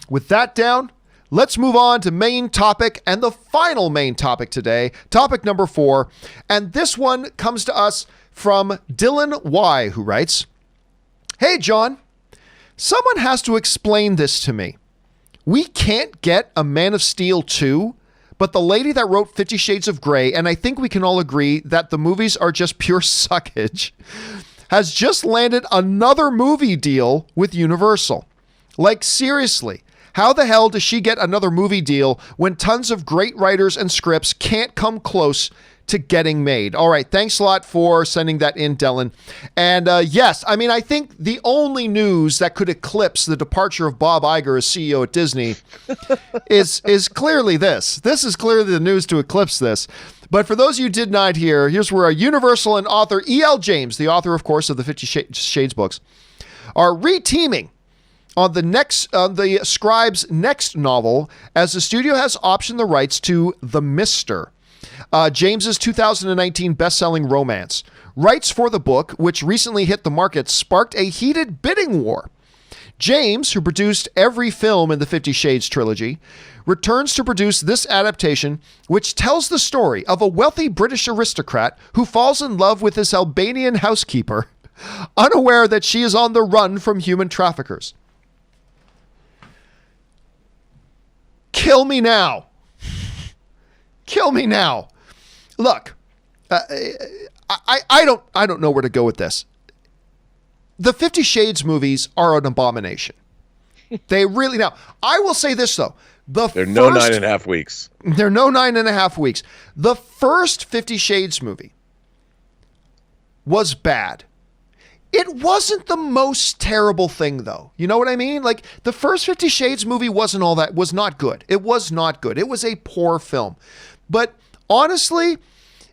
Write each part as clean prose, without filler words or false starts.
with that down, let's move on to main topic and the final main topic today, topic number 4. And this one comes to us from Dylan Y, who writes, "Hey, John, someone has to explain this to me. We can't get a Man of Steel 2, but the lady that wrote 50 Shades of Grey, and I think we can all agree that the movies are just pure suckage, has just landed another movie deal with Universal. Like, seriously, how the hell does she get another movie deal when tons of great writers and scripts can't come close to getting made?" All right, thanks a lot for sending that in, Dylan. And yes, I mean, I think the only news that could eclipse the departure of Bob Iger as CEO at Disney is clearly this. This is clearly the news to eclipse this. But for those of you who did not hear, here's where Universal and author E.L. James, the author, of course, of the 50 Shades books, are re-teaming on the Scribe's next novel, as the studio has optioned the rights to The Mister, James's 2019 best-selling romance. Rights for the book, which recently hit the market, sparked a heated bidding war. James, who produced every film in the 50 Shades trilogy, returns to produce this adaptation, which tells the story of a wealthy British aristocrat who falls in love with his Albanian housekeeper, unaware that she is on the run from human traffickers. Kill me now. Kill me now. Look, I don't know where to go with this. The 50 Shades movies are an abomination. They really, now, I will say this though. They're no 9.5 weeks. They're no 9.5 weeks. The first 50 Shades movie was bad. It wasn't the most terrible thing though. You know what I mean? Like, the first 50 Shades movie was not good. It was not good. It was a poor film. But honestly,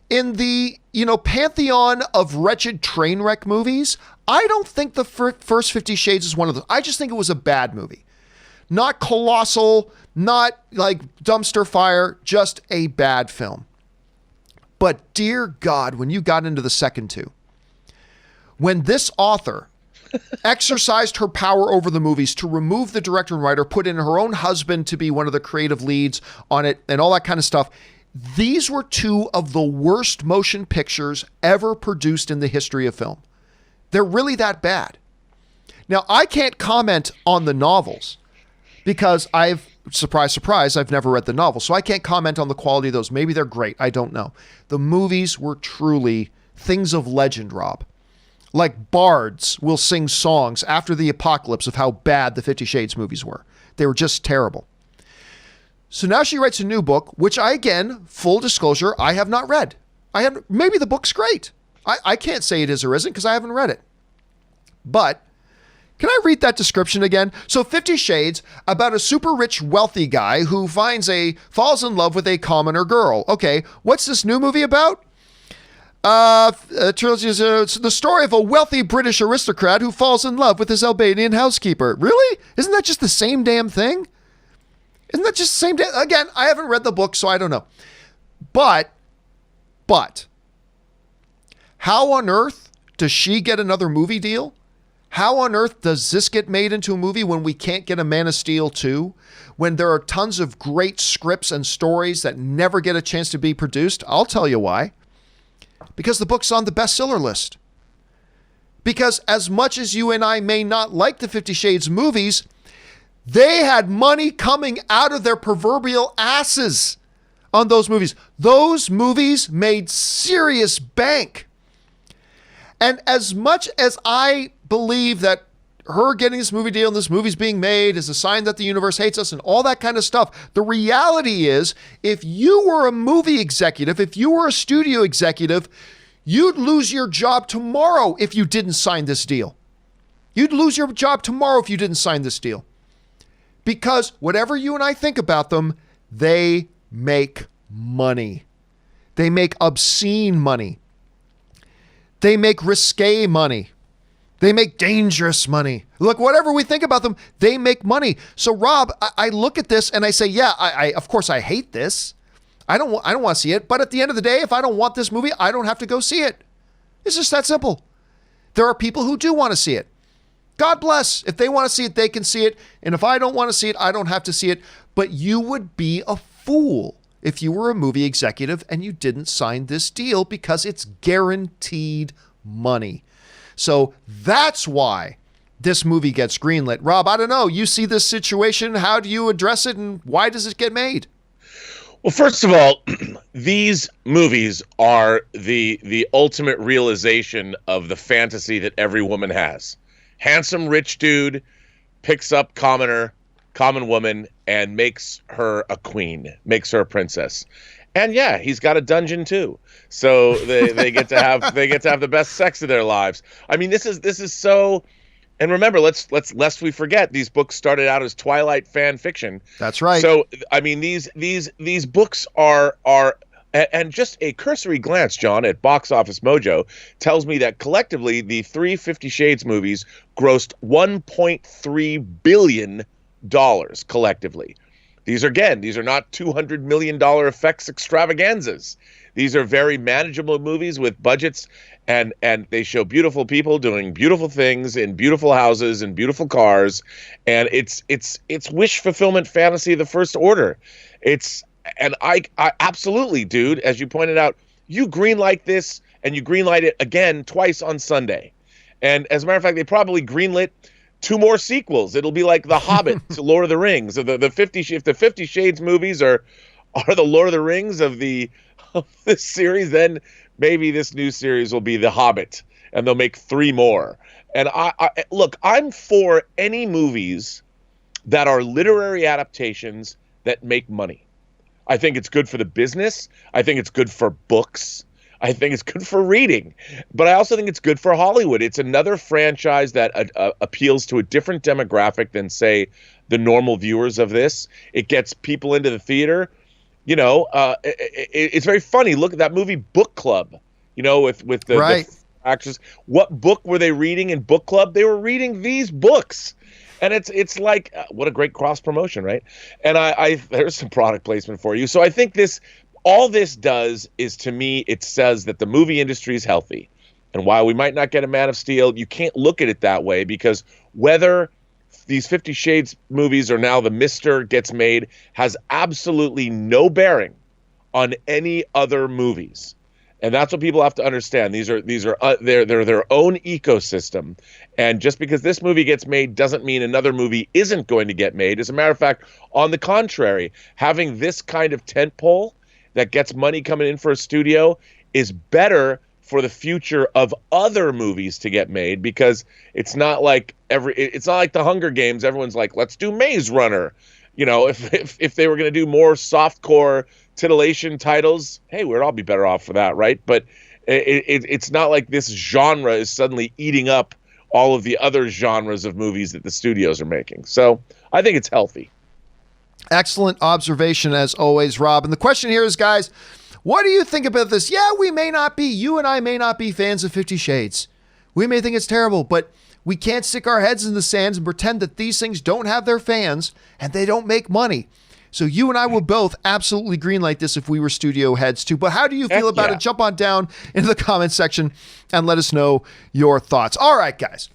in the, pantheon of wretched train wreck movies, I don't think the first 50 Shades is one of those. I just think it was a bad movie. Not colossal, not like dumpster fire, just a bad film. But dear God, when you got into the second two, when this author exercised her power over the movies to remove the director and writer, put in her own husband to be one of the creative leads on it, and all that kind of stuff, these were two of the worst motion pictures ever produced in the history of film. They're really that bad. Now, I can't comment on the novels because surprise, surprise, I've never read the novel. So I can't comment on the quality of those. Maybe they're great. I don't know. The movies were truly things of legend, Rob. Like bards will sing songs after the apocalypse of how bad the 50 Shades movies were. They were just terrible. So now she writes a new book, which again, full disclosure, I have not read. Maybe the book's great. I can't say it is or isn't because I haven't read it. But can I read that description again? So 50 Shades, about a super rich, wealthy guy who falls in love with a commoner girl. Okay, what's this new movie about? Trilogy is the story of a wealthy British aristocrat who falls in love with his Albanian housekeeper. Really? Isn't that just the same damn thing? Isn't that just the same damn? Again, I haven't read the book, so I don't know. But, how on earth does she get another movie deal? How on earth does this get made into a movie when we can't get a Man of Steel 2? When there are tons of great scripts and stories that never get a chance to be produced? I'll tell you why. Because the book's on the bestseller list. Because as much as you and I may not like the 50 Shades movies, they had money coming out of their proverbial asses on those movies. Those movies made serious bank. And as much as I believe that her getting this movie deal and this movie's being made is a sign that the universe hates us and all that kind of stuff, the reality is, if you were a movie executive, if you were a studio executive, you'd lose your job tomorrow if you didn't sign this deal. You'd lose your job tomorrow if you didn't sign this deal. Because whatever you and I think about them, they make money. They make obscene money. They make risque money. They make dangerous money. Look, whatever we think about them, they make money. So Rob, I look at this and I say, yeah, I of course I hate this. I don't want to see it. But at the end of the day, if I don't want this movie, I don't have to go see it. It's just that simple. There are people who do want to see it. God bless. If they want to see it, they can see it. And if I don't want to see it, I don't have to see it. But you would be a fool if you were a movie executive and you didn't sign this deal, because it's guaranteed money. So that's why this movie gets greenlit. Rob, I don't know. You see this situation. How do you address it, and why does it get made? Well, first of all, these movies are the ultimate realization of the fantasy that every woman has. Handsome rich dude picks up common woman and makes her a queen, makes her a princess. And yeah, he's got a dungeon too. So they get to have the best sex of their lives. I mean, this is so. And remember, let's lest we forget, these books started out as Twilight fan fiction. That's right. So I mean, these books are and just a cursory glance, John, at Box Office Mojo tells me that collectively the 50 Shades movies grossed $1.3 billion collectively. These are not $200 million effects extravaganzas. These are very manageable movies with budgets, and they show beautiful people doing beautiful things in beautiful houses and beautiful cars, and it's wish fulfillment fantasy of the first order. And I absolutely, dude, as you pointed out, you greenlight this, and you greenlight it again twice on Sunday. And as a matter of fact, they probably greenlit 2 more sequels. It'll be like The Hobbit to Lord of the Rings. If the 50 Shades movies are the Lord of the Rings of this series, then maybe this new series will be The Hobbit, and they'll make 3 more. And look, I'm for any movies that are literary adaptations that make money. I think it's good for the business. I think it's good for books. I think it's good for reading. But I also think it's good for Hollywood. It's another franchise that appeals to a different demographic than, say, the normal viewers of this. It gets people into the theater. You know, it's very funny. Look at that movie Book Club, you know, with the, right. The actors. What book were they reading in Book Club? They were reading these books. And it's like, what a great cross promotion, right? And I there's some product placement for you. So I think all this does is, to me, it says that the movie industry is healthy. And while we might not get a Man of Steel, you can't look at it that way, because whether these 50 Shades movies or now The Mister gets made has absolutely no bearing on any other movies. And that's what people have to understand. These are they're their own ecosystem. And just because this movie gets made doesn't mean another movie isn't going to get made. As a matter of fact, on the contrary, having this kind of tentpole that gets money coming in for a studio is better for the future of other movies to get made, because it's not like the Hunger Games. Everyone's like, let's do Maze Runner. You know, if they were going to do more softcore titillation titles, hey, we'd all be better off for that, right? But it's not like this genre is suddenly eating up all of the other genres of movies that the studios are making. So I think it's healthy. Excellent observation as always, Rob. And the question here is, guys, what do you think about this? Yeah, you and I may not be fans of 50 Shades. We may think it's terrible, but we can't stick our heads in the sands and pretend that these things don't have their fans and they don't make money. So you and I will both absolutely greenlight this if we were studio heads too. But how do you feel about it? Jump on down into the comments section and let us know your thoughts. All right, guys.